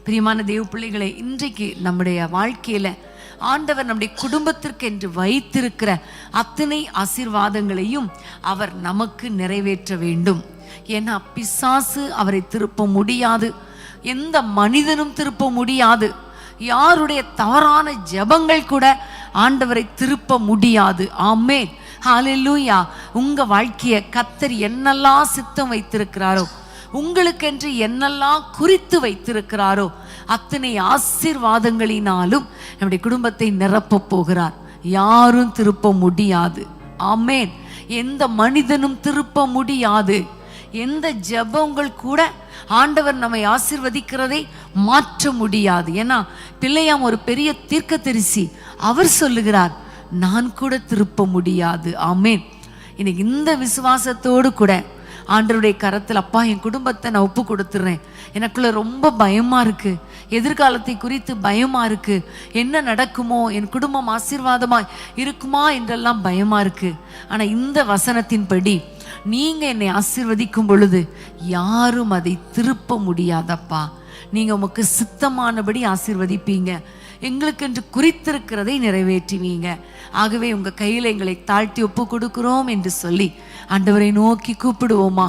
பிரியமான தேவ பிள்ளைகளை, இன்றைக்கு நம்முடைய வாழ்க்கையில ஆண்டவர் நம்முடைய குடும்பத்திற்கு என்று வைத்திருக்கிற அத்தனை ஆசீர்வாதங்களையும் அவர் நமக்கு நிறைவேற்ற வேண்டும். ஏன்னா பிசாசு அவரை திருப்ப முடியாது, எந்த மனிதனும் திருப்ப முடியாது, யாருடைய தவறான ஜெபங்கள் கூட ஆண்டவரை திருப்ப முடியாது. ஆமென், ஹல்லேலூயா. உங்க வாழ்க்கைய கர்த்தர் என்னெல்லாம் சித்தம் வைத்திருக்கிறாரோ, உங்களுக்கென்று என்னெல்லாம் குறித்து வைத்திருக்கிறாரோ அத்தனை ஆசீர்வாதங்களினாலும் நம்முடைய குடும்பத்தை நிரப்ப போகிறார். யாரும் திருப்ப முடியாது. ஆமென். எந்த மனிதனும் திருப்ப முடியாது. எந்த ஜெபங்கள் கூட ஆண்டவர் நம்மை ஆசீர்வதிக்கிறதை மாற்ற முடியாது. ஏன்னா பிள்ளையாம் ஒரு பெரிய தீர்க்கதரிசி, அவர் சொல்லுகிறார், நான் கூட திருப்ப முடியாது. ஆமென். இன்னைக்கு இந்த விசுவாசத்தோடு கூட ஆண்டவருடைய கரத்தில், அப்பா என் குடும்பத்தை நான் ஒப்பு கொடுத்துட்றேன், எனக்குள்ள ரொம்ப பயமா இருக்கு, எதிர்காலத்தை குறித்து பயமா இருக்கு, என்ன நடக்குமோ, என் குடும்பம் ஆசீர்வாதமாய் இருக்குமா என்றெல்லாம் பயமா இருக்கு. ஆனா இந்த வசனத்தின்படி நீங்க என்னை ஆசீர்வதிக்கும் பொழுது யாரும் அதை திருப்ப முடியாதப்பா. நீங்க உமக்கு சித்தமானபடி ஆசீர்வதிப்பீங்க, எங்களுக்கென்று குறித்திருக்கிறதை நிறைவேற்றுவீங்க. ஆகவே உங்க கையில எங்களை தாழ்த்தி ஒப்பு கொடுக்கிறோம் என்று சொல்லி ஆண்டவரை நோக்கி கூப்பிடுவோமா?